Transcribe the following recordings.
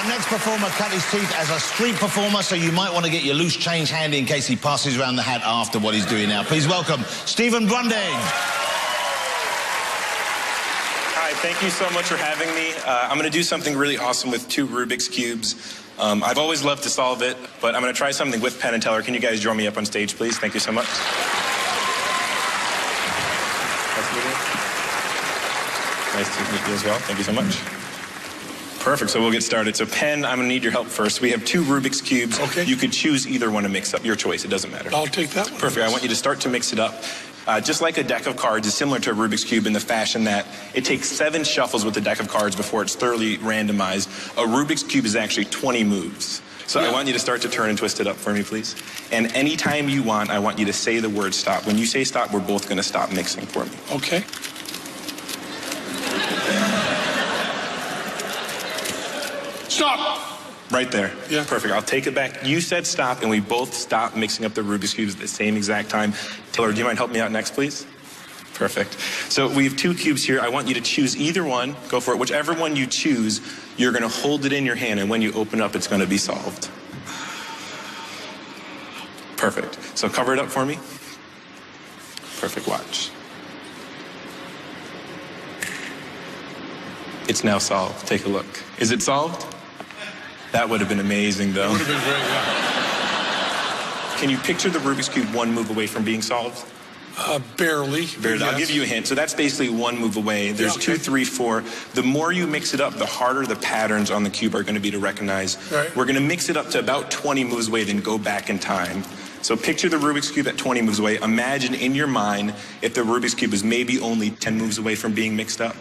next performer cut his teeth as a street performer, so you might want to get your loose change handy in case he passes around the hat after what he's doing now. Please welcome Stephen Brundage. Hi, thank you so much for having me. I'm going to do something really awesome with 2 Rubik's Cubes. I've always loved to solve it, but I'm going to try something with Penn and Teller. Can you guys join me up on stage, please? Thank you so much. Nice to meet you as well. Thank you so much. Perfect, so we'll get started. So Penn, I'm gonna need your help first. We have 2 Rubik's Cubes. Okay. You could choose either one to mix up. Your choice, it doesn't matter. I'll take that one. Perfect, I want you to start to mix it up. Just like a deck of cards is similar to a Rubik's Cube in the fashion that it takes 7 shuffles with the deck of cards before it's thoroughly randomized. A Rubik's Cube is actually 20 moves. So I want you to start to turn and twist it up for me, please. And anytime you want, I want you to say the word stop. When you say stop, we're both gonna stop mixing for me. Okay. Stop! Right there. Yeah. Perfect. I'll take it back. You said stop, and we both stopped mixing up the Rubik's Cubes at the same exact time. Taylor, do you mind helping me out next, please? Perfect. So we have 2 cubes here. I want you to choose either one. Go for it. Whichever one you choose, you're going to hold it in your hand, and when you open up, it's going to be solved. Perfect. So cover it up for me. Perfect. Watch. It's now solved. Take a look. Is it solved? That would have been amazing, though. It would have been great, yeah. Can you picture the Rubik's Cube 1 move away from being solved? Barely. Barely. Yes. I'll give you a hint. So that's basically 1 move away. There's Yeah, okay. 2, 3, 4. The more you mix it up, the harder the patterns on the cube are going to be to recognize. Right. We're going to mix it up to about 20 moves away, then go back in time. So picture the Rubik's Cube at 20 moves away. Imagine in your mind if the Rubik's Cube is maybe only 10 moves away from being mixed up.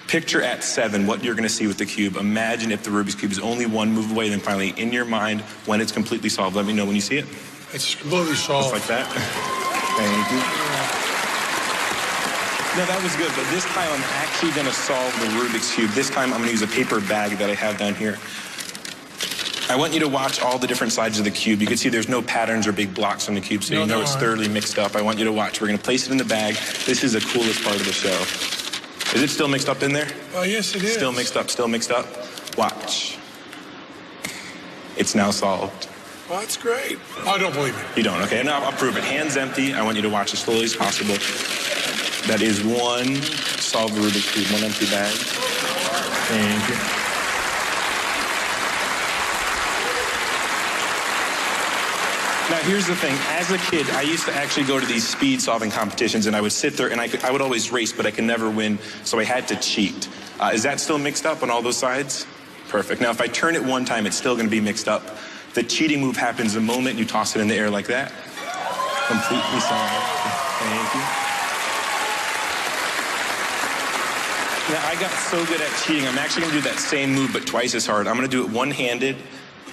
Picture at 7 what you're going to see with the cube. Imagine if the Rubik's Cube is only 1 move away, then finally in your mind when it's completely solved. Let me know when you see it. It's completely solved. Just like that. Thank you. No, that was good, but this time I'm actually going to solve the Rubik's Cube. This time I'm going to use a paper bag that I have down here. I want you to watch all the different sides of the cube. You can see there's no patterns or big blocks on the cube, so you know it's thoroughly mixed up. I want you to watch. We're going to place it in the bag. This is the coolest part of the show. Is it still mixed up in there? Oh, yes, it is. Still mixed up, still mixed up. Watch. It's now solved. Oh, that's great. I don't believe it. You don't, okay? Now I'll prove it. Hands empty. I want you to watch as slowly as possible. That is 1 solved Rubik's Cube, 1 empty bag. Thank you. Now, here's the thing. As a kid, I used to actually go to these speed-solving competitions, and I would sit there, and I would always race, but I could never win, so I had to cheat. Is that still mixed up on all those sides? Perfect. Now, if I turn it 1 time, it's still going to be mixed up. The cheating move happens the moment you toss it in the air like that. Completely solved. Thank you. Now, I got so good at cheating, I'm actually going to do that same move, but twice as hard. I'm going to do it one-handed.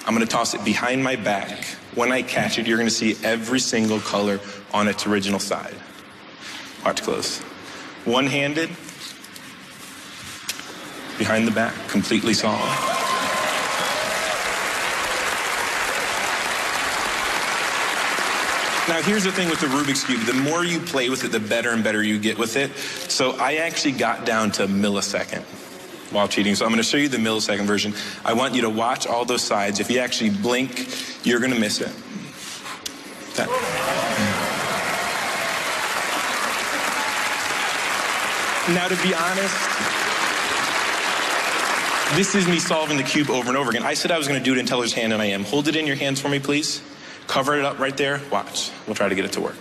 I'm going to toss it behind my back. When I catch it, you're going to see every single color on its original side. Watch close. One-handed, behind the back, completely solved. Now, here's the thing with the Rubik's Cube. The more you play with it, the better and better you get with it. So I actually got down to a millisecond while cheating. So I'm going to show you the millisecond version. I want you to watch all those sides. If you actually blink, you're going to miss it. That. Now, to be honest, this is me solving the cube over and over again. I said I was going to do it in Teller's hand, and I am. Hold it in your hands for me, please. Cover it up right there. Watch. We'll try to get it to work.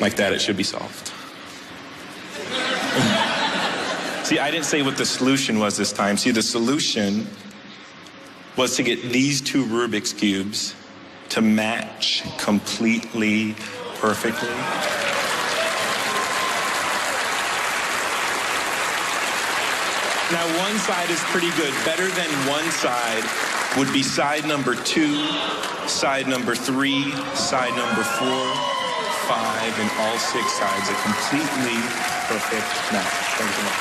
Like that, it should be solved. See, I didn't say what the solution was this time. See, the solution was to get these 2 Rubik's Cubes to match completely, perfectly. Now, one side is pretty good. Better than one side would be side number 2, side number 3, side number 4, 5, and all 6 sides. A completely perfect match. Thank you so much.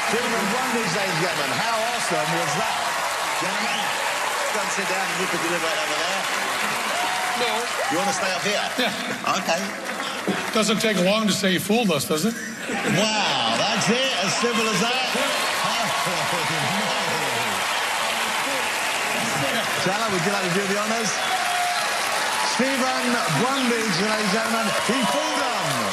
Stephen Brundage, ladies and gentlemen. How awesome was that? Gentlemen, don't sit down and you can deliver it over there. No. You want to stay up here? Yeah. Okay. Doesn't take long to say you fooled us, does it? Wow, that's it? As simple as that? Chala, would you like to do the honours? Stephen Brundage, ladies and gentlemen, he fooled us.